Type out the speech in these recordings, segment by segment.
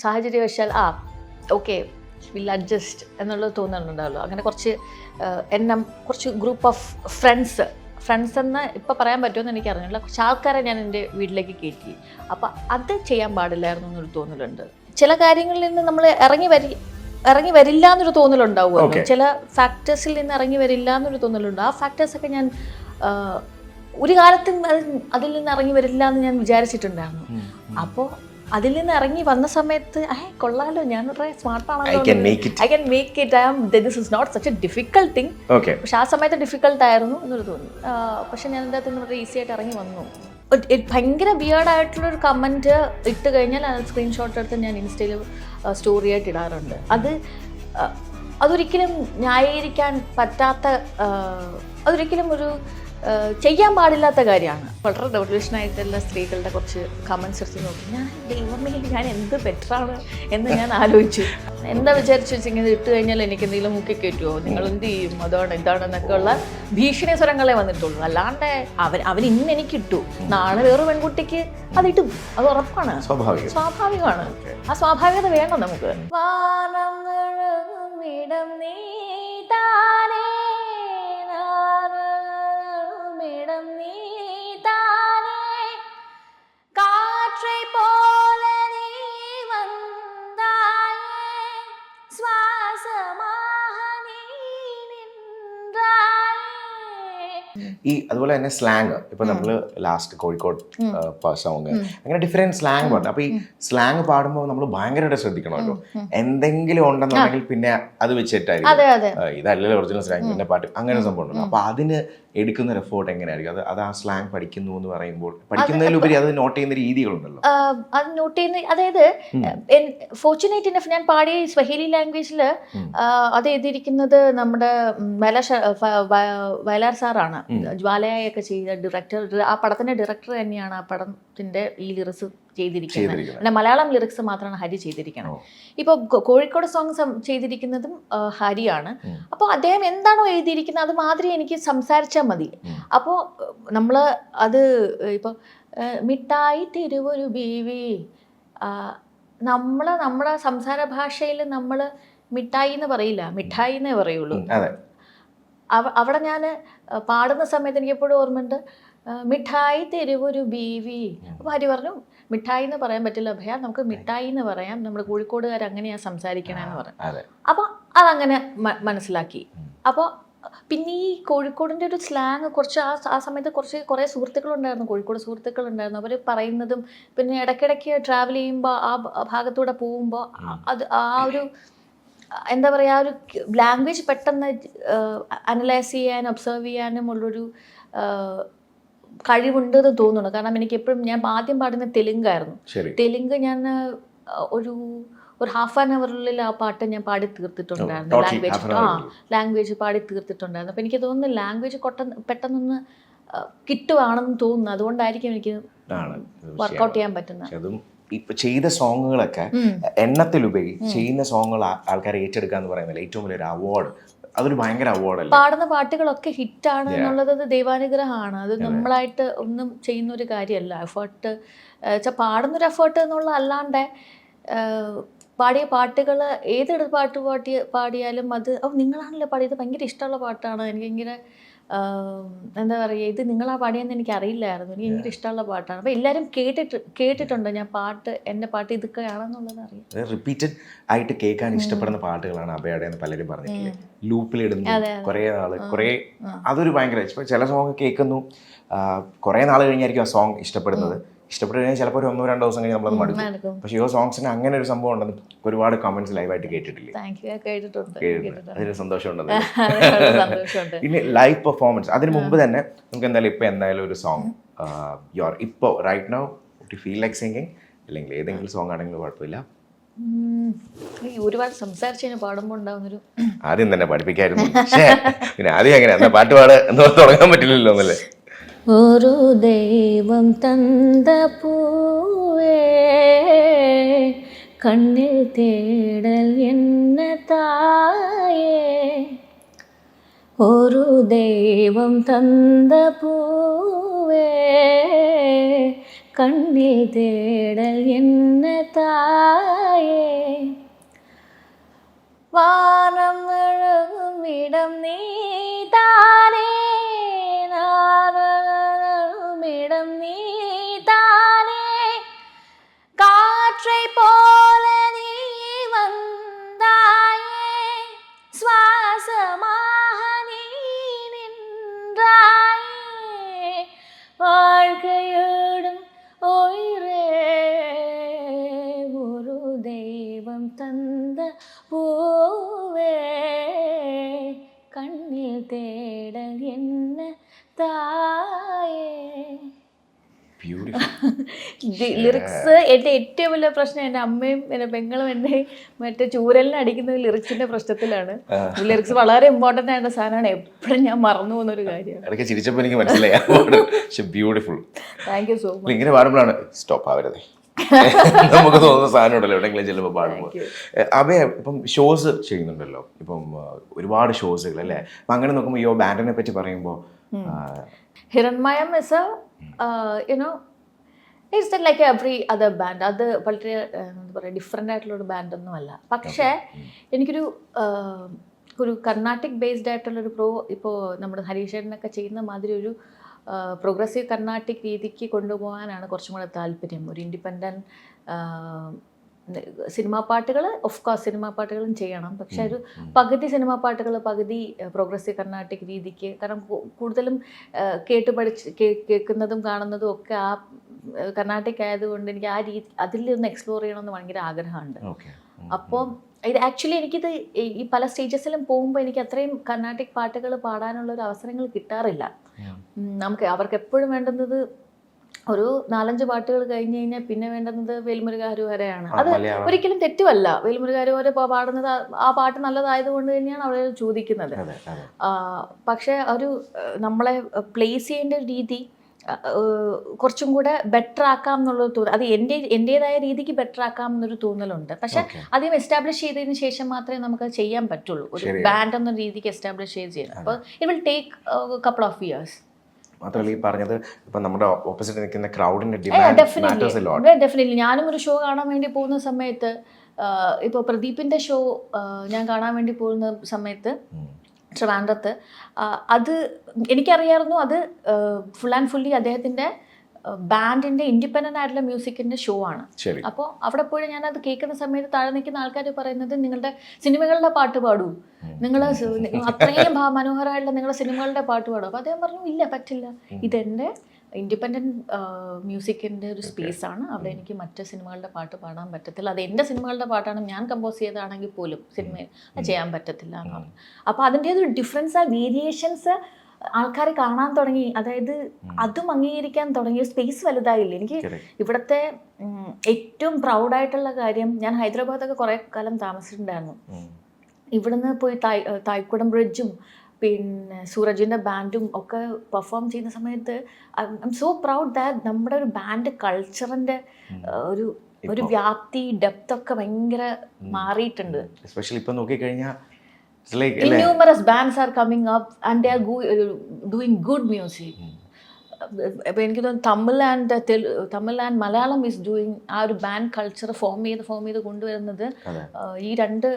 സാഹചര്യവശാൽ okay will adjust എന്നുള്ളത് തോന്നുന്നുണ്ടാവുമല്ലോ. അങ്ങനെ കുറച്ച് ഗ്രൂപ്പ് ഓഫ് ഫ്രണ്ട്സ് എന്ന് ഇപ്പോൾ പറയാൻ പറ്റുമെന്ന് എനിക്ക് അറിഞ്ഞില്ല. കുറച്ച് ആൾക്കാരെ ഞാൻ എൻ്റെ വീട്ടിലേക്ക് കയറ്റി. അപ്പം അത് ചെയ്യാൻ പാടില്ലായിരുന്നു എന്നൊരു തോന്നലുണ്ട്. ചില കാര്യങ്ങളിൽ നിന്ന് നമ്മൾ ഇറങ്ങി വരില്ല എന്നൊരു തോന്നലുണ്ടാവുമല്ലോ. ചില ഫാക്ടേഴ്സിൽ നിന്ന് ഇറങ്ങി വരില്ല എന്നൊരു തോന്നലുണ്ട്. ആ ഫാക്ടേഴ്സൊക്കെ ഞാൻ ഒരു കാലത്തും അതിൽ നിന്ന് ഇറങ്ങി വരില്ല എന്ന് ഞാൻ വിചാരിച്ചിട്ടുണ്ടായിരുന്നു. അപ്പോൾ അതിൽ നിന്ന് ഇറങ്ങി വന്ന സമയത്ത് കൊള്ളാലോ, ഞാൻ സ്മാർട്ടാണല്ലോ, I can make it, this is not such a difficult thing. പക്ഷെ ആ സമയത്ത് ഡിഫിക്കൽട്ട് ആയിരുന്നു എന്നൊരു തോന്നി. പക്ഷെ ഞാൻ എൻ്റെ അകത്ത് നിന്ന് വളരെ ഈസി ആയിട്ട് ഇറങ്ങി വന്നു. ഭയങ്കര വിയേർഡായിട്ടുള്ളൊരു കമൻറ്റ് ഇട്ട് കഴിഞ്ഞാൽ അത് സ്ക്രീൻഷോട്ട് എടുത്ത് ഞാൻ ഇൻസ്റ്റയിൽ സ്റ്റോറി ആയിട്ട് ഇടാറുണ്ട്. അതൊരിക്കലും ന്യായീകരിക്കാൻ പറ്റാത്ത, അതൊരിക്കലും ഒരു ചെയ്യാൻ പാടില്ലാത്ത കാര്യമാണ്. വളരെ റെവല്യൂഷനായിട്ടുള്ള സ്ത്രീകളുടെ കുറച്ച് കമൻസ് എടുത്ത് നോക്കി ഞാൻ എന്ത് ബെറ്ററാണ് എന്ന് ഞാൻ ആലോചിച്ചു. എന്താ വിചാരിച്ചു വെച്ചെങ്കിൽ ഇട്ട് കഴിഞ്ഞാൽ എനിക്ക് എന്തെങ്കിലും മുക്കി കയറ്റുമോ, നിങ്ങൾ എന്ത് ചെയ്യും, ഇതാണെന്നൊക്കെ ഉള്ള ഭീഷണി സ്വരങ്ങളെ വന്നിട്ടുള്ളൂ. അല്ലാണ്ട് അവൻ ഇന്ന് എനിക്കിട്ടു, നാളെ വേറെ പെൺകുട്ടിക്ക് അതിട്ടും, അത് ഉറപ്പാണ്, സ്വാഭാവികമാണ്. ആ സ്വാഭാവികത വേണം നമുക്ക്. അതുപോലെ തന്നെ സ്ലാങ്, ഇപ്പൊ നമ്മള് ലാസ്റ്റ് കോഴിക്കോട് സോങ്, അങ്ങനെ ഡിഫറെന്റ് സ്ലാങ് പാടും. അപ്പൊ ഈ സ്ലാങ് പാടുമ്പോൾ നമ്മൾ ഭയങ്കരമായിട്ട് ശ്രദ്ധിക്കണമല്ലോ. എന്തെങ്കിലും ഉണ്ടെന്നുണ്ടെങ്കിൽ പിന്നെ അത് വെച്ചിട്ടായിരിക്കും ഇതല്ലല്ലോ ഒറിജിനൽ സ്ലാങ്, പിന്നെ പാട്ട്, അങ്ങനെ സംഭവം ഉണ്ടല്ലോ. അപ്പൊ അതിന് എടുക്കുന്ന ഒരു എഫോർട്ട് എങ്ങനെയായിരിക്കും? അത് ആ സ്ലാങ് പഠിക്കുന്നു എന്ന് പറയുമ്പോൾ പഠിക്കുന്നതിലുപരി അത് നോട്ട് ചെയ്യുന്ന രീതികളുണ്ടല്ലോ. അത് നോട്ട് ചെയ്യുന്ന, അതായത് ഫോർച്ചുനേറ്റ് ഇനഫ് ഞാൻ പാടിയ സ്വഹീലി ലാംഗ്വേജിൽ അത് എഴുതിയിരിക്കുന്നത് നമ്മുടെ വയലാർ സാറാണ്. ജ്വാലയൊക്കെ ചെയ്ത ഡയറക്ടർ, ആ പടത്തിന്റെ ഡയറക്ടർ തന്നെയാണ് ആ പടത്തിന്റെ ഈ ലിറിക്സ് ചെയ്തിരിക്കുന്നത്. പിന്നെ മലയാളം ലിറിക്സ് മാത്രമാണ് ഹരി ചെയ്തിരിക്കുന്നത്. ഇപ്പോൾ കോഴിക്കോട് സോങ് ചെയ്തിരിക്കുന്നതും ഹരിയാണ്. അപ്പോൾ അദ്ദേഹം എന്താണോ എഴുതിയിരിക്കുന്നത് അത് മാതിരി എനിക്ക് സംസാരിച്ചാൽ മതി. അപ്പോൾ നമ്മൾ അത് ഇപ്പോൾ മിഠായി തിരുവൊരു ബീവി, നമ്മുടെ സംസാര ഭാഷയിൽ നമ്മൾ മിഠായി എന്ന് പറയില്ല, മിഠായി എന്നേ പറയുള്ളൂ. അവിടെ ഞാൻ പാടുന്ന സമയത്ത് എനിക്ക് എപ്പോഴും ഓർമ്മയുണ്ട്, മിഠായി തെരുവൊരു ബീവി. അപ്പോൾ ഹരി പറഞ്ഞു മിഠായി എന്ന് പറയാൻ പറ്റില്ല ഭയ, നമുക്ക് മിഠായി എന്ന് പറയാം, നമ്മുടെ കോഴിക്കോടുകാർ അങ്ങനെയാണ് സംസാരിക്കണമെന്ന് പറഞ്ഞു. അപ്പോൾ അതങ്ങനെ മനസ്സിലാക്കി. അപ്പോൾ പിന്നെ ഈ കോഴിക്കോടിൻ്റെ ഒരു സ്ലാങ് കുറച്ച് ആ സമയത്ത് കുറേ സുഹൃത്തുക്കളുണ്ടായിരുന്നു, കോഴിക്കോട് സുഹൃത്തുക്കളുണ്ടായിരുന്നു. അവർ പറയുന്നതും പിന്നെ ഇടയ്ക്കിടയ്ക്ക് ട്രാവൽ ചെയ്യുമ്പോൾ ആ ഭാഗത്തൂടെ പോകുമ്പോൾ അത് ആ ഒരു എന്താ പറയുക, ആ ഒരു ലാംഗ്വേജ് പെട്ടെന്ന് അനലൈസ് ചെയ്യാനും ഒബ്സർവ് ചെയ്യാനും ഉള്ളൊരു കഴിവുണ്ടെന്ന് തോന്നുന്നു. കാരണം എനിക്ക് എപ്പോഴും, ഞാൻ ആദ്യം പാടുന്ന തെലുങ്കായിരുന്നു. തെലുങ്ക് ഞാൻ ഒരു ഹാഫ് ആൻ അവറിൽ ആ പാട്ട് ഞാൻ പാടി തീർത്തിട്ടുണ്ടായിരുന്നു. ലാംഗ്വേജ് പാടി തീർത്തിട്ടുണ്ടായിരുന്നു. അപ്പോൾ എനിക്ക് തോന്നുന്നു ലാംഗ്വേജ് പെട്ടെന്നൊന്ന് കിട്ടുവാണെന്ന് തോന്നുന്നു. അതുകൊണ്ടായിരിക്കും എനിക്ക് വർക്കൗട്ട് ചെയ്യാൻ പറ്റുന്നത്. ഇപ്പൊ ചെയ്ത സോങ്ങുകളൊക്കെ എണ്ണത്തിലുപരി ചെയ്യുന്ന സോങ്ങുകൾ ആൾക്കാരെ ഏറ്റെടുക്കാന്ന് പറയുന്നില്ല ഏറ്റവും വലിയൊരു അവാർഡ്. അതൊരു ഭയങ്കര അവാർഡല്ല. പാടുന്ന പാട്ടുകളൊക്കെ ഹിറ്റാണ് എന്നുള്ളത് ദൈവാനുഗ്രഹമാണ്. അത് നമ്മളായിട്ട് ഒന്നും ചെയ്യുന്ന ഒരു കാര്യമല്ല. എഫേർട്ട് പാടുന്നൊരു എഫേർട്ട് എന്നുള്ള അല്ലാണ്ട് പാടിയ പാട്ടുകൾ ഏത് പാടിയാലും അത് നിങ്ങളാണല്ലോ പാടിയത്, ഭയങ്കര ഇഷ്ടമുള്ള പാട്ടാണ്, എനിക്ക് ഭയങ്കര എന്താ പറയുക, ഇത് നിങ്ങളാ പാടിയെന്ന് എനിക്ക് അറിയില്ലായിരുന്നു, എനിക്ക് ഭയങ്കര ഇഷ്ടമുള്ള പാട്ടാണ്. അപ്പോൾ എല്ലാവരും കേട്ടിട്ടുണ്ട് ഞാൻ എൻ്റെ പാട്ട് ഇതൊക്കെയാണെന്നുള്ളത് അറിയാം. റിപ്പീറ്റഡ് ആയിട്ട് കേൾക്കാൻ ഇഷ്ടപ്പെടുന്ന പാട്ടുകളാണ് അഭയുടെ എന്ന് പലരും പറഞ്ഞിട്ടില്ലേ. ലൂപ്പിലിടുന്നു കുറേ നാള്, അതൊരു ഭയങ്കര, ചില സോങ് കേൾക്കുന്നു കുറേ നാൾ കഴിഞ്ഞായിരിക്കും ആ സോങ് ഇഷ്ടപ്പെടുന്നത്. ഇഷ്ടപ്പെട്ടു കഴിഞ്ഞാൽ ചിലപ്പോൾ ഒരു 1-2 ദിവസം കഴിഞ്ഞ് നമ്മളത് മടുക്കും. പക്ഷെ ഈ സോങ്സിന് അങ്ങനെ ഒരു സംഭവം ഉണ്ടെന്ന് ഒരുപാട് കമന്റ്സ് ലൈവായിട്ട് കേട്ടിട്ടില്ലേ? അതിന് സന്തോഷമുണ്ടെന്ന്. പിന്നെ ലൈവ് പെർഫോമൻസ്, അതിന് മുമ്പ് തന്നെ നമുക്ക് എന്തായാലും ഒരു സോങ് ഇപ്പോൾ right now to feel like singing, അല്ലെങ്കിൽ ഏതെങ്കിലും സോങ് ആണെങ്കിലും കുഴപ്പമില്ല. ഒരുപാട് സംസാരിച്ചു പാടുമ്പോൾ ഉണ്ടാവുന്നൊരു, ആദ്യം തന്നെ പഠിപ്പിക്കായിരുന്നു. പിന്നെ ആദ്യം എങ്ങനെയാ പാട്ട് പാട് എന്ന് തുടങ്ങാൻ പറ്റില്ലല്ലോ എന്നല്ലേ. ഒരു ദൈവം തந்த പൂവേ കണ്ണിൽ തേടൽ എന്ന തായേ, ഒരു ദൈവം തந்த പൂവേ കണ്ണിൽ തേടൽ എന്ന തായേ വാനം മുഴുകുമിടം നീതാനേ നാറുമിടം നീതാനേ കാற்றை போல நீ வந்தாயே சுவாசமாக நீ நின்றாயே வாழ்க்கையோடும் உயிரே ஒரு தெய்வம் தந்த பூவே കണ്ണിൽ തേടൽ എന്ന തായേ. ലിറിക്സ് എൻ്റെ ഏറ്റവും വലിയ പ്രശ്നം എൻ്റെ അമ്മയും എൻ്റെ പെങ്ങളും എന്നെ മറ്റേ ചൂരലിനെ അടിക്കുന്നത് ലിറിക്സിന്റെ പ്രശ്നത്തിലാണ്. ലിറിക്സ് വളരെ ഇമ്പോർട്ടൻ്റ് ആയിട്ടുള്ള സാധനമാണ്, എപ്പോഴും ഞാൻ മറന്നു പോകുന്ന ഒരു കാര്യമാണ്. ഇടയ്ക്ക് ചിരിച്ചപ്പോൾ എനിക്ക് മനസ്സിലായി. Beautiful. Thank you so much. ഇങ്ങനെ പാടുമ്പോഴാണ് സ്റ്റോപ്പ് ആവരുതേ നമുക്ക് തോന്നുന്ന സാധനം ഉണ്ടല്ലോ എവിടെയെങ്കിലും ചെല്ലുമ്പോൾ പാടുമ്പോൾ. അവയെ ഇപ്പം ഷോസ് ചെയ്യുന്നുണ്ടല്ലോ, ഇപ്പം ഒരുപാട് ഷോസുകൾ അല്ലേ? അപ്പം അങ്ങനെ നോക്കുമ്പോൾ ഈ ബാൻഡിനെ പറ്റി പറയുമ്പോൾ Hiranmayam is a it's like every other band. അത് വളരെ എന്താ പറയുക ഡിഫറെൻ്റ് ആയിട്ടുള്ളൊരു ബാൻഡൊന്നും അല്ല. പക്ഷേ എനിക്കൊരു ഒരു കർണാട്ടിക് ബേസ്ഡ് ആയിട്ടുള്ളൊരു ഇപ്പോൾ നമ്മുടെ ഹരീഷേട്ടനൊക്കെ ചെയ്യുന്ന മാതിരി ഒരു പ്രോഗ്രസീവ് കർണാട്ടിക് രീതിക്ക് കൊണ്ടുപോകാനാണ് കുറച്ചും കൂടെ താല്പര്യം. ഒരു ഇൻഡിപെൻഡൻറ്റ് സിനിമാ പാട്ടുകൾ ഓഫ് കോഴ്സ് സിനിമാ പാട്ടുകളും ചെയ്യണം, പക്ഷെ ഒരു പകുതി സിനിമാ പാട്ടുകൾ പകുതി പ്രോഗ്രസീവ് കർണാട്ടിക് രീതിക്ക്. കാരണം കൂടുതലും കേൾക്കുന്നതും കാണുന്നതും ഒക്കെ ആ കർണാട്ടിക് ആയതുകൊണ്ട് എനിക്ക് ആ രീതി അതിലൊന്ന് എക്സ്പ്ലോർ ചെയ്യണമെന്ന് ഭയങ്കര ആഗ്രഹമുണ്ട്. അപ്പോൾ ഇത് ആക്ച്വലി എനിക്കിത് ഈ പല സ്റ്റേജസിലും പോകുമ്പോൾ എനിക്ക് അത്രയും കർണാട്ടിക് പാട്ടുകൾ പാടാനുള്ളൊരു അവസരങ്ങൾ കിട്ടാറില്ല. അവർക്ക് എപ്പോഴും വേണ്ടുന്നത് ഒരു 4-5 പാട്ടുകൾ കഴിഞ്ഞ് കഴിഞ്ഞാൽ പിന്നെ വേണ്ടുന്നത് വേൽമുരുക ഹരിഹരയാണ്. അത് ഒരിക്കലും തെറ്റുമല്ല, വേൽമുരുക ഹരിഹര പാടുന്നത് ആ പാട്ട് നല്ലതായതുകൊണ്ട് തന്നെയാണ് അവർ ചോദിക്കുന്നത്. പക്ഷേ ഒരു നമ്മളെ പ്ലേസ് ചെയ്യേണ്ട ഒരു രീതി കുറച്ചും കൂടെ ബെറ്റർ ആക്കാം എന്നുള്ളൊരു തോന്നൽ, അത് എൻ്റേതായ രീതിക്ക് ബെറ്റർ ആക്കാം എന്നൊരു തോന്നലുണ്ട്. പക്ഷെ ആദ്യം എസ്റ്റാബ്ലിഷ് ചെയ്തതിന് ശേഷം മാത്രമേ നമുക്ക് ചെയ്യാൻ പറ്റുള്ളൂ. ഒരു ബാൻഡ് എന്ന രീതിക്ക് എസ്റ്റാബ്ലിഷ് ചെയ്ത് അപ്പോൾ it will take couple of years. മാത്രമല്ല ഈ പറഞ്ഞത് ഇപ്പം നമ്മുടെ ഓപ്പോസിറ്റ് നിൽക്കുന്ന ക്രൗഡിന്റെ ഡെഫിനറ്റ്ലി ഞാനും ഒരു ഷോ കാണാൻ വേണ്ടി പോകുന്ന സമയത്ത് ഇപ്പോൾ പ്രദീപിൻ്റെ ഷോ ഞാൻ കാണാൻ വേണ്ടി പോകുന്ന സമയത്ത് ട്രിവാൻഡ്രത്ത് അത് എനിക്കറിയാമായിരുന്നു. അത് ഫുൾ ആൻഡ് ഫുള്ളി അദ്ദേഹത്തിൻ്റെ ബാൻഡിൻ്റെ ഇൻഡിപെൻഡൻ്റ് ആയിട്ടുള്ള മ്യൂസിക്കിൻ്റെ ഷോ ആണ്. അപ്പോൾ അവിടെ പോയി ഞാനത് കേൾക്കുന്ന സമയത്ത് താഴെ നിൽക്കുന്ന ആൾക്കാർ പറയുന്നത് നിങ്ങളുടെ സിനിമകളുടെ പാട്ട് പാടൂ, നിങ്ങൾ അത്രയും മനോഹരമായിട്ടുള്ള നിങ്ങളുടെ സിനിമകളുടെ പാട്ട് പാടും. അപ്പോൾ അദ്ദേഹം പറഞ്ഞു ഇല്ല പറ്റില്ല, ഇതെൻ്റെ ഇൻഡിപെൻഡൻറ്റ് മ്യൂസിക്കിൻ്റെ ഒരു സ്പേസാണ്, അവിടെ എനിക്ക് മറ്റ് സിനിമകളുടെ പാട്ട് പാടാൻ പറ്റത്തില്ല. അത് എൻ്റെ സിനിമകളുടെ പാട്ടാണ്, ഞാൻ കമ്പോസ് ചെയ്തതാണെങ്കിൽ പോലും സിനിമയിൽ അത് ചെയ്യാൻ പറ്റത്തില്ല എന്ന് പറഞ്ഞു. അപ്പോൾ അതിൻ്റെ ഒരു ഡിഫറൻസ്, ആ വേരിയേഷൻസ് ആൾക്കാർ കാണാൻ തുടങ്ങി. അതായത് അതും അംഗീകരിക്കാൻ തുടങ്ങി. സ്പേസ് വലുതായില്ല. എനിക്ക് ഇവിടുത്തെ ഏറ്റവും പ്രൗഡായിട്ടുള്ള കാര്യം, ഞാൻ ഹൈദരാബാദൊക്കെ കുറേ കാലം താമസിച്ചിട്ടുണ്ടായിരുന്നു. ഇവിടുന്ന് പോയി തായ്ക്കുടം ബ്രിഡ്ജും പിന്നെ സൂരജിൻ്റെ ബാൻഡും ഒക്കെ പെർഫോം ചെയ്യുന്ന സമയത്ത് I M so proud that നമ്മുടെ ഒരു ബാൻഡ് കൾച്ചറിൻ്റെ ഒരു വ്യാപ്തി ഡെപ്ത് ഒക്കെ ഭയങ്കര മാറിയിട്ടുണ്ട്. എസ്പെഷ്യലി ഇപ്പം നോക്കിക്കഴിഞ്ഞാൽ numerous bands are coming up and they are doing good music. അപ്പോൾ എനിക്ക് തോന്നുന്നു Tamil and Malayalam is doing ആ ഒരു ബാൻഡ് കൾച്ചർ ഫോം ചെയ്ത് കൊണ്ടുവരുന്നത് ഈ രണ്ട്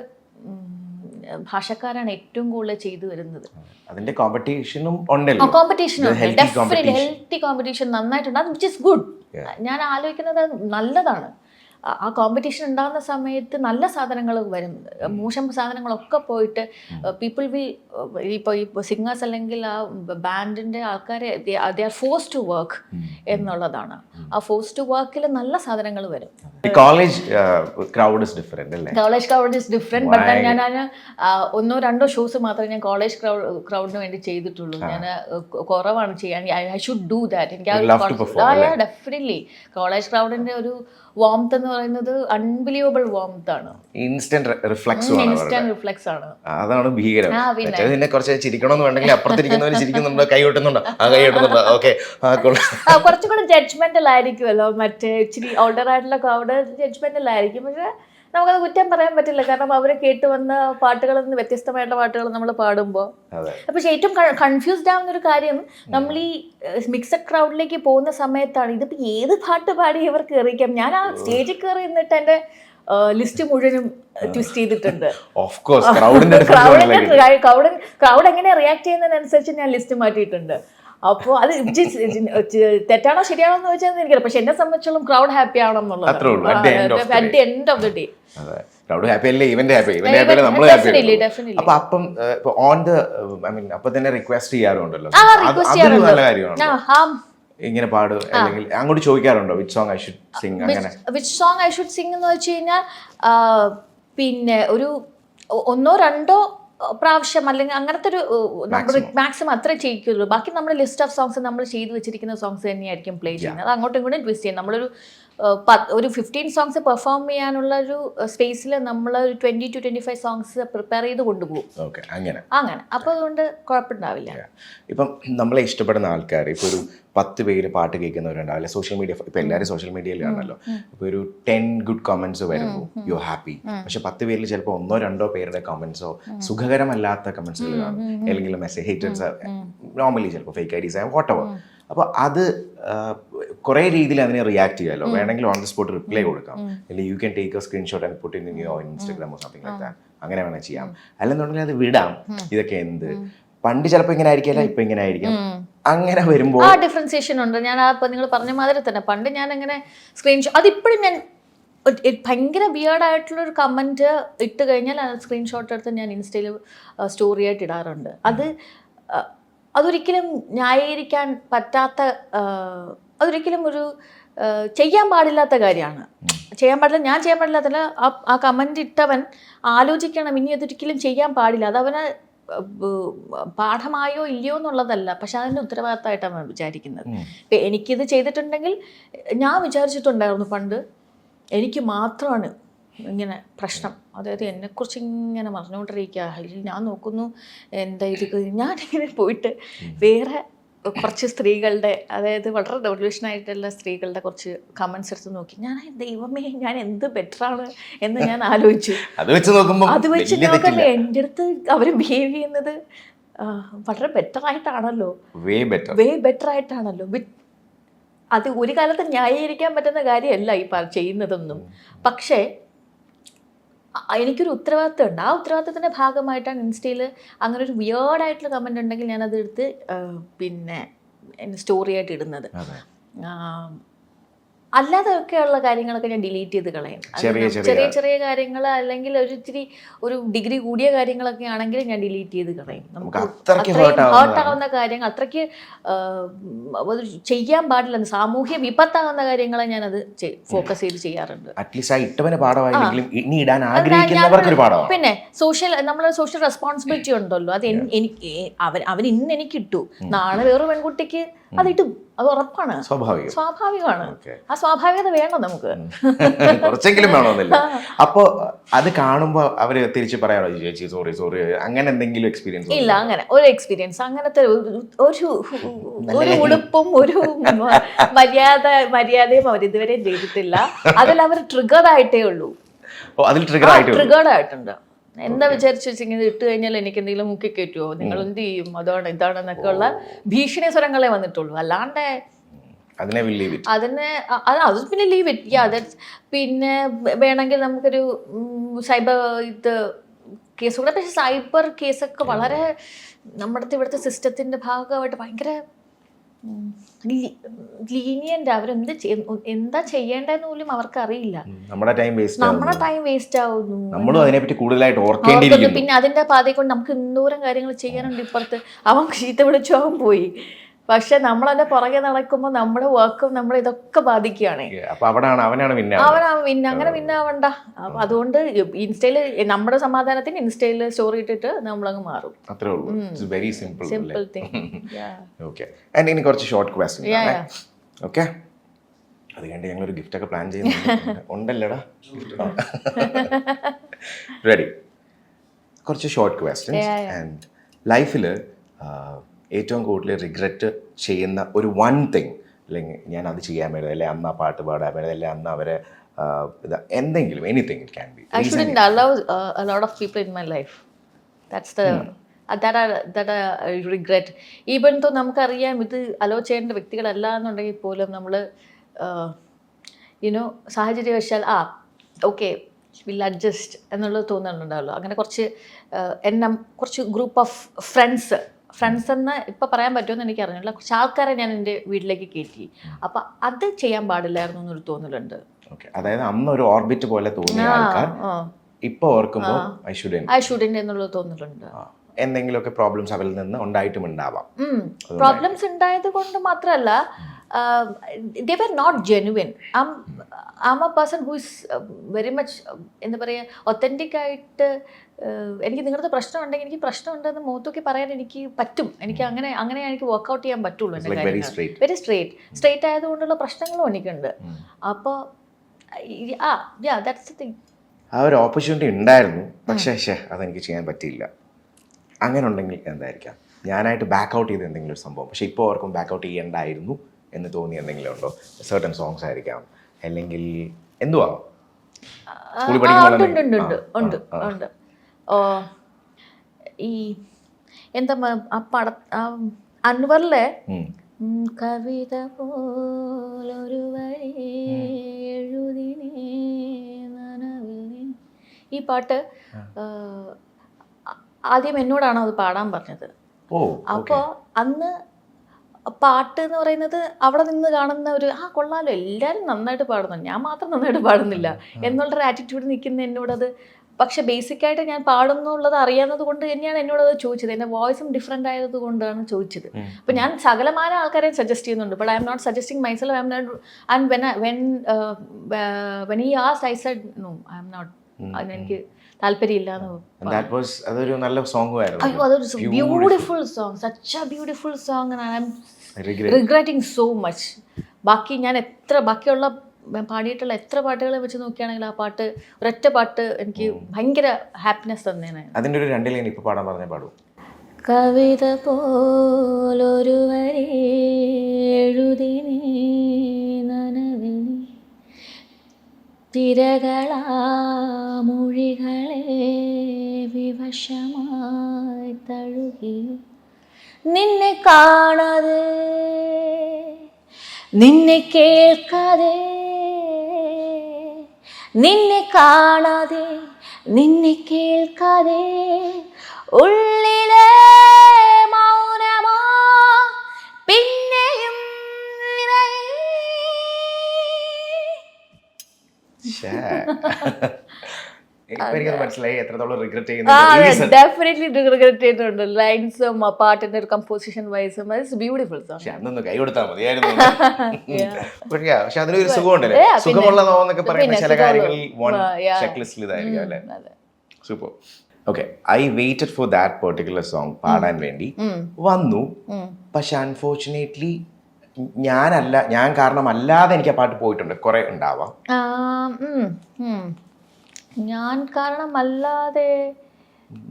ഭാഷക്കാരാണ് ഏറ്റവും കൂടുതൽ ചെയ്തു വരുന്നത്. അതിന്റെ കോമ്പറ്റീഷനും ഉണ്ടല്ലോ. കോമ്പറ്റീഷനും ഹെൽത്തി കോമ്പറ്റീഷൻ നന്നായിട്ടുണ്ട്. അത് വിച്ച് ഇസ് ഗുഡ്. ഞാൻ ആലോചിക്കുന്നത് നല്ലതാണ്. ആ കോമ്പറ്റീഷൻ ഉണ്ടാകുന്ന സമയത്ത് നല്ല സാധനങ്ങൾ വരും, മോശം സാധനങ്ങളൊക്കെ പോയിട്ട് പീപ്പിൾ വിൽ ഇപ്പോൾ സിംഗേഴ്സ് അല്ലെങ്കിൽ ആ ബാൻഡിൻ്റെ ആൾക്കാരെ they are force to work എന്നുള്ളതാണ്. ആ ഫോഴ്സ് ടു വർക്കിൽ നല്ല സാധനങ്ങൾ വരും. കോളേജ് ക്രൗഡ് ഇസ് ഡിഫറെന്റ് അല്ലേ? College crowd is different. But ഞാൻ 1-2 ഷോസ് മാത്രമേ ഞാൻ കോളേജ് ക്രൗഡിന് വേണ്ടി ചെയ്തിട്ടുള്ളൂ. ഞാൻ കുറവാണ് ചെയ്യാൻ. I should do that. എനിക്ക് ഡെഫിനറ്റ്ലി കോളേജ് ക്രൗഡിന്റെ ഒരു വാംത്ത് എന്ന് പറയുന്നത് അൺബിലീവബിൾ വാംത്ത് ആണ്. ഇൻസ്റ്റന്റ് റിഫ്ലെക്സ് ആണ്. അതാണ് ഭീകരം. പിന്നെ കുറച്ച് ചിരിക്കണമെന്ന് വേണ്ടെങ്കിൽ അപ്പുറത്തിരിക്കുന്നവർ ചിരിക്കുന്നുണ്ടോ, കൈ കൊട്ടുന്നുണ്ടോ, ആ കൈ കൊട്ടുന്നുണ്ടോ, ഓക്കെ കുറച്ചും കൂടെ ജഡ്ജ്മെന്റൽ ആയിരിക്കുമല്ലോ. മറ്റേ ഇച്ചിരി ഓൾഡർ ആയിട്ടുള്ള ക്രൗഡ് ജഡ്ജ്മെന്റൽ ആയിരിക്കും. പക്ഷെ നമുക്കത് കുറ്റം പറയാൻ പറ്റില്ല. കാരണം അവരെ കേട്ട് വന്ന പാട്ടുകളിൽ നിന്ന് വ്യത്യസ്തമായിട്ടുള്ള പാട്ടുകൾ നമ്മൾ പാടുമ്പോൾ. പക്ഷെ ഏറ്റവും കൺഫ്യൂസ്ഡ് ആവുന്ന ഒരു കാര്യം, നമ്മൾ ഈ മിക്സഡ് ക്രൗഡിലേക്ക് പോകുന്ന സമയത്താണ് ഇതിപ്പോ ഏത് പാട്ട് പാടി ഇവർക്ക് എറിയിക്കാം. ഞാൻ ആ സ്റ്റേജിൽ കയറി നിന്നിട്ട് എന്റെ ലിസ്റ്റ് മുഴുവനും ട്വിസ്റ്റ് ചെയ്തിട്ടുണ്ട്. ക്രൗഡ് എങ്ങനെ റിയാക്ട് ചെയ്യുന്നതിനനുസരിച്ച് ഞാൻ ലിസ്റ്റ് മാറ്റിയിട്ടുണ്ട്. അപ്പോൾ അത് തെറ്റാണോ ശരിയാണോ എന്ന് ചോദിച്ചാൽ എനിക്കറിയാം. പക്ഷെ എന്നെ സംബന്ധിച്ചോളം ക്രൗഡ് ഹാപ്പി ആവണം എന്നുള്ളത് at the end of the day. Crowd happy അല്ലേ, ഇവന്റ് ഹാപ്പി, ഇവന്റ് ഹാപ്പി നമ്മൾ ഹാപ്പി. അപ്പൊ ഓൺ ദ ഐ മീൻ അപ്പൊ തന്നെ റിക്വസ്റ്റ് ചെയ്യാറുണ്ടല്ലോ, അതൊരു നല്ല കാര്യമാണ്. ഇങ്ങനെ പാട് അല്ലെങ്കിൽ അങ്ങോട്ട് ചോദിക്കാറുണ്ടോ which song I should sing? അങ്ങനെ which song I should sing എന്ന് വെച്ച് കഴിഞ്ഞാൽ പിന്നെ ഒരു 1-2 പ്രാവശ്യം അല്ലെങ്കിൽ അങ്ങനത്തെ ഒരു മാക്സിമം അത്രേ ചെയ്യിക്കുള്ളൂ. ബാക്കി നമ്മൾ ലിസ്റ്റ് ഓഫ് സോങ്സ് നമ്മൾ ചെയ്ത് വെച്ചിരിക്കുന്ന സോങ്സ് തന്നെയായിരിക്കും പ്ലേ ചെയ്യുന്നത്. അത് അങ്ങോട്ടും ഇങ്ങോട്ടും ട്വിസ്റ്റ് ചെയ്യും. നമ്മളൊരു 15 സോങ്സ് പെർഫോം ചെയ്യാനുള്ള ഒരു സ്പേസിൽ നമ്മൾ 20 to 25 സോങ്സ് പ്രിപ്പയർ ചെയ്ത് കൊണ്ടുപോകും. അങ്ങനെ അപ്പോൾ അതുകൊണ്ട് കുഴപ്പമുണ്ടാവില്ല. ഇപ്പം നമ്മളെ ഇഷ്ടപ്പെടുന്ന ആൾക്കാർ ഇപ്പോൾ ഒരു 10 പേര് പാട്ട് കേൾക്കുന്നവരുണ്ടാവും, അല്ലെ സോഷ്യൽ മീഡിയ, ഇപ്പൊ എല്ലാവരും സോഷ്യൽ മീഡിയയിലാണല്ലോ. ഇപ്പൊ ഒരു 10 ഗുഡ് കമന്റ്സ് വരുന്നു, യു ഹാപ്പി. പക്ഷെ 10 പേരിൽ ചിലപ്പോൾ 1-2 പേരുടെ കമന്റ്സോ സുഖകരമല്ലാത്ത കമന്റ്സുകൾ കാണും, അല്ലെങ്കിൽ മെസ്സേജ് ഹേറ്റേഴ്സ്, നോർമലി ചിലപ്പോൾ ഫേക്ക് ഐഡീസ് ആയ വാട്ടെവർ. അപ്പോൾ അത് കുറേ രീതിയിൽ അതിനെ റിയാക്ട് ചെയ്യാമല്ലോ. വേണമെങ്കിൽ ഓൺ ദി സ്പോട്ട് റിപ്ലൈ കൊടുക്കാം, അല്ലെങ്കിൽ you can take A screenshot and put in your Instagram or something like that. അങ്ങനെ വേണമെങ്കിൽ ചെയ്യാം. അല്ലെന്നുണ്ടെങ്കിൽ അത് വിടാം. ഇതൊക്കെ എന്ത് പണ്ട് ചിലപ്പോൾ ഇങ്ങനെ ആയിരിക്കില്ല, ഇപ്പൊ ഇങ്ങനെ ആയിരിക്കും. അങ്ങനെ വരുമ്പോൾ ആ ഡിഫറൻസിയേഷൻ ഉണ്ട്. ഞാൻ നിങ്ങൾ പറഞ്ഞ മാതിരി തന്നെ പണ്ട് ഞാൻ അങ്ങനെ സ്ക്രീൻഷോട്ട്, അതിപ്പോഴും ഞാൻ ഭയങ്കര വിയേർഡായിട്ടുള്ളൊരു കമൻറ്റ് ഇട്ട് കഴിഞ്ഞാൽ അത് സ്ക്രീൻഷോട്ട് എടുത്ത് ഞാൻ ഇൻസ്റ്റയിൽ സ്റ്റോറി ആയിട്ട് ഇടാറുണ്ട്. അതൊരിക്കലും ന്യായീകരിക്കാൻ പറ്റാത്ത, അതൊരിക്കലും ഒരു ചെയ്യാൻ പാടില്ലാത്ത കാര്യമാണ്. ഞാൻ ചെയ്യാൻ പാടില്ലാത്തല്ല. ആ കമൻ്റ് ഇട്ടവൻ ആലോചിക്കണം, ഇനി അതൊരിക്കലും ചെയ്യാൻ പാടില്ല. അതവന് പാഠമായോ ഇല്ലയോ എന്നുള്ളതല്ല, പക്ഷെ അതിൻ്റെ ഉത്തരവാദിത്തമായിട്ടാണ് വിചാരിക്കുന്നത്. ഇപ്പം എനിക്കിത് ചെയ്തിട്ടുണ്ടെങ്കിൽ ഞാൻ വിചാരിച്ചിട്ടുണ്ടായിരുന്നു പണ്ട് എനിക്ക് മാത്രമാണ് ഇങ്ങനെ പ്രശ്നം, അതായത് എന്നെക്കുറിച്ച് ഇങ്ങനെ പറഞ്ഞുകൊണ്ടിരിക്കുക. അതിൽ ഞാൻ നോക്കുന്നു എന്താ ഇത്, ഞാനിങ്ങനെ പോയിട്ട് വേറെ കുറച്ച് സ്ത്രീകളുടെ, അതായത് വളരെ റെവല്യൂഷനായിട്ടുള്ള സ്ത്രീകളുടെ കുറച്ച് കമൻസ് എടുത്ത് നോക്കി. ഞാൻ ദൈവമേ ഞാൻ എന്ത് ബെറ്ററാണ് എന്ന് ഞാൻ ആലോചിച്ചു. അത് വെച്ച് നോക്കുമ്പോൾ എൻ്റെ അടുത്ത് അവർ ബിഹേവ് ചെയ്യുന്നത് വളരെ ബെറ്ററായിട്ടാണല്ലോ, വേ ബെറ്ററായിട്ടാണല്ലോ. അത് ഒരു കാലത്ത് ന്യായീകരിക്കാൻ പറ്റുന്ന കാര്യമല്ല ഈ ചെയ്യുന്നതൊന്നും. പക്ഷേ എനിക്കൊരു ഉത്തരവാദിത്തം ഉണ്ട്. ആ ഉത്തരവാദിത്തത്തിൻ്റെ ഭാഗമായിട്ടാണ് ഇൻസ്റ്റയിൽ അങ്ങനെ ഒരു വിയേർഡായിട്ടുള്ള കമൻ്റ് ഉണ്ടെങ്കിൽ ഞാനത് എടുത്ത് പിന്നെ സ്റ്റോറി ആയിട്ട് ഇടുന്നത്. അല്ലാതെയൊക്കെയുള്ള കാര്യങ്ങളൊക്കെ ഞാൻ ഡിലീറ്റ് ചെയ്ത് കളയും. ചെറിയ ചെറിയ കാര്യങ്ങൾ, അല്ലെങ്കിൽ ഒരു ഡിഗ്രി കൂടിയ കാര്യങ്ങളൊക്കെ ആണെങ്കിൽ ഞാൻ ഡിലീറ്റ് ചെയ്ത് കളയും. നമുക്ക് ഹേർട്ട് ആവുന്ന കാര്യങ്ങൾ, അത്രയ്ക്ക് ചെയ്യാൻ പാടില്ല, സാമൂഹ്യ വിപത്താകുന്ന കാര്യങ്ങളെ ഞാനത് ഫോക്കസ് ചെയ്ത് ചെയ്യാറുണ്ട്. പിന്നെ നമ്മളെ സോഷ്യൽ റെസ്പോൺസിബിലിറ്റി ഉണ്ടല്ലോ, അത് അവൻ ഇന്ന് എനിക്കിട്ടു, നാളെ വേറൊരു പെൺകുട്ടിക്ക് അതിട്ടും, അത് ഉറപ്പാണ്, സ്വാഭാവികമാണ്. ആ സ്വാഭാവികത വേണം നമുക്ക്, കുറച്ചെങ്കിലും വേണമെന്നില്ല. അപ്പോ അത് കാണുമ്പോ അവര് തിരിച്ചു പറയാനോ ചേച്ചി സോറി അങ്ങനെ എന്തെങ്കിലും എക്സ്പീരിയൻസ്? ഇല്ല, അങ്ങനെ ഒരു എക്സ്പീരിയൻസ്, അങ്ങനത്തെ ഒരു ഉടുപ്പും ഒരു മര്യാദയും അവരിതുവരെ ചെയ്തിട്ടില്ല. അതിൽ അവർ ട്രിഗർഡ് ആയിട്ടേ ഉള്ളൂ. ട്രിഗർഡ് ആയിട്ടുണ്ട്. എന്താ വിചാരിച്ചു വെച്ചിങ്ങനെ ഇട്ട് കഴിഞ്ഞാൽ എനിക്ക് എന്തെങ്കിലും മുക്കി കയറ്റുമോ, നിങ്ങൾ എന്ത് ചെയ്യും, ഇതാണെന്നൊക്കെ ഉള്ള ഭീഷണി സ്വരങ്ങളെ വന്നിട്ടുള്ളൂ. അല്ലാണ്ട് അത് പിന്നെ ലീവ് ഇറ്റ്. പിന്നെ വേണമെങ്കിൽ നമുക്കൊരു സൈബർ കേസ് കൂടെ. പക്ഷെ സൈബർ കേസൊക്കെ വളരെ നമ്മുടെ ഇവിടുത്തെ സിസ്റ്റത്തിൻ്റെ ഭാഗമായിട്ട് ഭയങ്കര ലീനിയന്റ്. അവരെന്ത് എന്താ ചെയ്യേണ്ടതെന്ന് പോലും അവർക്കറിയില്ല. നമ്മുടെ ടൈം വേസ്റ്റ് ആവുന്നു. പിന്നെ അതിന്റെ പാതയെ കൊണ്ട് നമുക്ക് എന്തോരം കാര്യങ്ങൾ ചെയ്യാനുണ്ട്. ഇപ്പുറത്ത് അവൻ ചീത്ത വിളിച്ചു, അവൻ പോയി. പക്ഷെ നമ്മളതിന്റെ പുറകെ നടക്കുമ്പോൾ നമ്മുടെ വർക്കും നമ്മുടെ ഇതൊക്കെ ബാധിക്കുകയാണ്. അങ്ങനെ വിന്നാവണ്ട. അപ്പൊ അതുകൊണ്ട് ഇൻസ്റ്റയില് നമ്മുടെ സമാധാനത്തിന് ഇൻസ്റ്റയില് സ്റ്റോറി ഇട്ടിട്ട് നമ്മളങ്ങ് മാറും. Simple thing. ഇനി കുറച്ച് ഷോർട്ട് ക്വസ്റ്റ്യൻ. ഓക്കെ, അത് കഴിഞ്ഞ് ഞങ്ങളൊരു ഗിഫ്റ്റ് ഒക്കെ പ്ലാൻ ചെയ്യുന്നുണ്ട്. ഉണ്ടല്ലോടാ, റെഡി? കുറച്ച് ഷോർട്ട് ക്വസ്റ്റ്യൻസ്. ആൻഡ് ലൈഫിൽ ഏറ്റവും കൂടുതൽ റിഗ്രറ്റ് ചെയ്യുന്ന ഒരു വൺ തിങ്, അല്ലെങ്കിൽ ഞാൻ അത് ചെയ്യാൻ പറ്റില്ല, അല്ലെങ്കിൽ അന്ന് ആ പാട്ട് പാടാൻ പറ്റില്ല, അല്ലെങ്കിൽ അന്ന് അവരെ എന്തെങ്കിലും anything it can be. I shouldn't allow a lot of people in my life. That's the that I regret. Even though നമുക്കറിയാം ഇത് അലോ ചെയ്യേണ്ട വ്യക്തികളല്ല എന്നുണ്ടെങ്കിൽ പോലും നമ്മൾ യുനോ സാഹചര്യവശാൽ ഓക്കെ വിൽ അഡ്ജസ്റ്റ് എന്നുള്ളത് തോന്നുന്നുണ്ടാവുമല്ലോ. അങ്ങനെ കുറച്ച് കുറച്ച് ഗ്രൂപ്പ് ഓഫ് ഫ്രണ്ട്സ് എന്ന് ഇപ്പം പറയാൻ പറ്റുമെന്ന് എനിക്ക് അറിഞ്ഞില്ല. കുറച്ച് ആൾക്കാരെ ഞാൻ എൻ്റെ വീട്ടിലേക്ക് കയറ്റി. അപ്പം അത് ചെയ്യാൻ പാടില്ലായിരുന്നു എന്നൊരു തോന്നലുണ്ട്. അതായത് അന്ന് ഒരു ഓർബിറ്റ് പോലെ തോന്നിയ ആൾക്കാർ ഇപ്പൊ ഓർക്കുമ്പോൾ ഐ ഷുഡന്റ് എന്നുള്ളത് തോന്നലുണ്ട്. എന്തെങ്കിലുമൊക്കെ പ്രോബ്ലംസ് അവരിൽ നിന്ന് ഉണ്ടായിട്ടും ഉണ്ടാവാം. പ്രോബ്ലംസ് ഉണ്ടായത് കൊണ്ട് മാത്രമല്ല, they were not genuine. I'm a person who is very much എന്താ പറയുക ഒത്തൻറ്റിക് ആയിട്ട് എനിക്ക് നിങ്ങളുടെ പ്രശ്നം ഉണ്ടെങ്കിൽ എനിക്ക് പ്രശ്നമുണ്ടെന്ന് മുഖത്തൊക്കെ പറയാൻ എനിക്ക് പറ്റും. എനിക്ക് അങ്ങനെ എനിക്ക് വർക്ക്ഔട്ട് ചെയ്യാൻ പറ്റുള്ളൂ. എൻ്റെ കാര്യങ്ങൾ വെരി സ്ട്രെയിറ്റ് ആയതുകൊണ്ടുള്ള പ്രശ്നങ്ങളും എനിക്കുണ്ട്. അപ്പോൾ ദാറ്റ്സ് ദ തിങ്. ആ ഒരു ഓപ്പർച്യൂണിറ്റി ഉണ്ടായിരുന്നു, പക്ഷേ അതെനിക്ക് ചെയ്യാൻ പറ്റിയില്ല. അങ്ങനെ ഉണ്ടെങ്കിൽ എന്തായിരിക്കാം ഞാനായിട്ട് ബാക്ക് ഔട്ട് ചെയ്ത് എന്തെങ്കിലും ഒരു സംഭവം, പക്ഷേ ഇപ്പോൾ ഓർക്കും ബാക്ക് ഔട്ട് ചെയ്യേണ്ടായിരുന്നു എന്ന് തോന്നി എന്തെങ്കിലും ഉണ്ടോ? സർട്ടൻ സോങ്സ് ആയിരിക്കാം, അല്ലെങ്കിൽ എന്തുവാ ഉണ്ട്. ഈ എന്താ അൻവറിലെ കവിത പോലൊരു വഴി എഴുതിനേ നനവിൽ, ഈ പാട്ട് ആദ്യം എന്നോടാണ് അത് പാടാൻ പറഞ്ഞത്. അപ്പോൾ അന്ന് പാട്ട് എന്ന് പറയുന്നത് അവിടെ നിന്ന് കാണുന്ന ഒരു കൊള്ളാലോ എല്ലാവരും നന്നായിട്ട് പാടുന്നു, ഞാൻ മാത്രം നന്നായിട്ട് പാടുന്നില്ല എന്നുള്ളൊരു ആറ്റിറ്റ്യൂഡ് നിൽക്കുന്ന എന്നോടത്. പക്ഷെ ബേസിക്കായിട്ട് ഞാൻ പാടുന്നുള്ളത് അറിയാവുന്നത് കൊണ്ട് തന്നെയാണ് എന്നോടത് ചോദിച്ചത്. എൻ്റെ വോയിസും ഡിഫറെൻ്റ് ആയത് കൊണ്ടാണ് ചോദിച്ചത്. അപ്പം ഞാൻ സകലമായ ആൾക്കാരെ സജസ്റ്റ് ചെയ്യുന്നുണ്ട്, but I'm not suggesting myself. I'm not. And when he asked I said no, I'm not. എനിക്ക് താല്പര്യമില്ല. അതൊരു നല്ല സോങ് ആയിരുന്നു. അതൊരു beautiful song, such a beautiful song. I am regretting so much. ബാക്കിയുള്ള പാടിയിട്ടുള്ള എത്ര പാട്ടുകളെ വെച്ച് നോക്കുകയാണെങ്കിൽ ആ പാട്ട് ഒരൊറ്റ പാട്ട് എനിക്ക് ഭയങ്കര ഹാപ്പിനെസ് തന്നെയാണ്. അതിൻ്റെ ഒരു 2 ലൈൻ ഇപ്പോൾ പാടാൻ പറഞ്ഞാൽ പാടും. കവിത പോലൊരു വരി എഴുതിനേ നനവിൽ തിരകളാ മൊഴികളെ വിവശമായി തഴുകി, നിന്നെ കാണാതെ നിന്നെ കേൾക്കാതെ, നിന്നെ കാണാതെ നിന്നെ കേൾക്കാതെ ഉള്ളിലെ മൗനമോ പിന്നെയും മനസ്സിലായി എത്രത്തോളം റിഗ്രറ്റ് ചെയ്യുന്നുണ്ട്. ലൈൻസും പാട്ടിന്റെ ഒരു കമ്പോസിഷൻ വൈസും ബ്യൂട്ടിഫുൾ സോങ്. കൈ കൊടുത്താൽ മതിയായിരുന്നു. പക്ഷെ അതിനൊരു സുഖമുണ്ടല്ലേ, സുഖമുള്ളതോന്നൊക്കെ പറയുന്ന ചില കാര്യങ്ങളിൽ ചെക്ക്ലിസ്റ്റിൽ ഇതായിരിക്കും അല്ലേ. Super. Okay, I waited for that particular song പാടാൻ വേണ്ടി വന്നു. പക്ഷെ അൺഫോർച്ചുനേറ്റ്ലി ഞാൻ കാരണമല്ലാതെ എനിക്ക് ആ പാട്ട് പോയിട്ടുണ്ട്. കുറെ ഉണ്ടാവാം. ഞാൻ കാരണമല്ലാതെ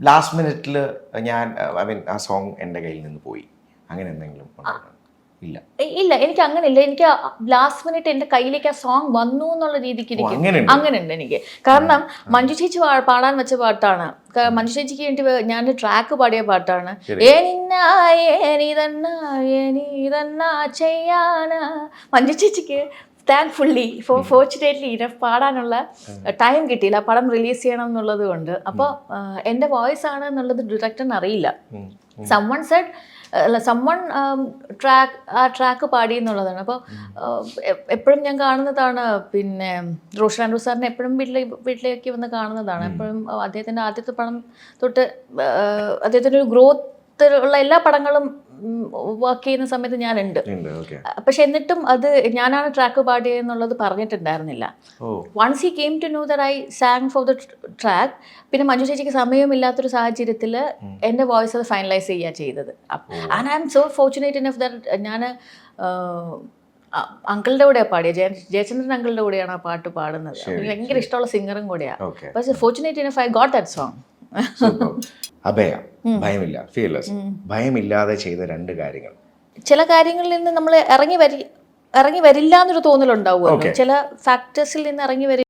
ലാസ്റ്റ് മിനിറ്റിൽ ആ സോങ് എൻ്റെ കയ്യിൽ നിന്ന് പോയി, അങ്ങനെ എന്തെങ്കിലും ഇല്ല. എനിക്ക് അങ്ങനെയില്ല. എനിക്ക് ലാസ്റ്റ് മിനിറ്റ് എൻ്റെ കയ്യിലേക്ക് ആ സോങ് വന്നു എന്നുള്ള രീതിക്ക് അങ്ങനെ ഉണ്ട് എനിക്ക്. കാരണം മഞ്ജു ചേച്ചി പാടാൻ വെച്ച പാട്ടാണ്. മഞ്ജു ചേച്ചിക്ക് വേണ്ടി ഞാൻ ട്രാക്ക് പാടിയ പാട്ടാണ്. ചെയ്യാന് മഞ്ജു ചേച്ചിക്ക് താങ്ക്ഫുള്ളി ഫോർച്ചുനേറ്റ്ലി ഇനഫ് പാടാനുള്ള ടൈം കിട്ടിയില്ല, പടം റിലീസ് ചെയ്യണം എന്നുള്ളത് കൊണ്ട്. അപ്പോൾ എൻ്റെ വോയിസ് ആണ് എന്നുള്ളത് ഡയറക്ടറിന് അറിയില്ല. സമ്മൺ ട്രാക്ക് പാടി എന്നുള്ളതാണ്. അപ്പോൾ എപ്പോഴും ഞാൻ കാണുന്നതാണ്, പിന്നെ റോഷൻ ആൻഡ്രൂ സാറിനെ എപ്പോഴും വീട്ടിലേക്ക് വന്ന് കാണുന്നതാണ്. എപ്പോഴും അദ്ദേഹത്തിൻ്റെ ആദ്യത്തെ പടം തൊട്ട് അദ്ദേഹത്തിൻ്റെ ഒരു ഗ്രോത്ത് ഉള്ള എല്ലാ പടങ്ങളും വർക്ക് ചെയ്യുന്ന സമയത്ത് ഞാനുണ്ട്. പക്ഷെ എന്നിട്ടും അത് ഞാനാണ് ട്രാക്ക് പാടിയെന്നുള്ളത് പറഞ്ഞിട്ടുണ്ടായിരുന്നില്ല. Once he came to know that I sang for the track, പിന്നെ മഞ്ജു ചേച്ചിക്ക് സമയമില്ലാത്തൊരു സാഹചര്യത്തിൽ എൻ്റെ വോയിസ് അത് ഫൈനലൈസ് ചെയ്യുക ചെയ്തത്. And I M so fortunate enough that ഞാൻ അങ്കിളുടെ കൂടെയാണ് പാടിയത്. ജയചന്ദ്രൻ അങ്കിളുടെ കൂടെയാണ് ആ പാട്ട് പാടുന്നത്. ഭയങ്കര ഇഷ്ടമുള്ള സിംഗറും കൂടെയാണ്. പക്ഷേ fortunate enough I got that song. അഭയ, ഭയമില്ല, ഫിയർലെസ്, ഭയമില്ലാതെ ചെയ്ത 2 കാര്യങ്ങൾ. ചില കാര്യങ്ങളിൽ നിന്ന് നമ്മൾ ഇറങ്ങി ഇറങ്ങി വരില്ല എന്നൊരു തോന്നലുണ്ടാവുമല്ലോ ചില ഫാക്ടേഴ്സിൽ നിന്ന് ഇറങ്ങി വരില്ല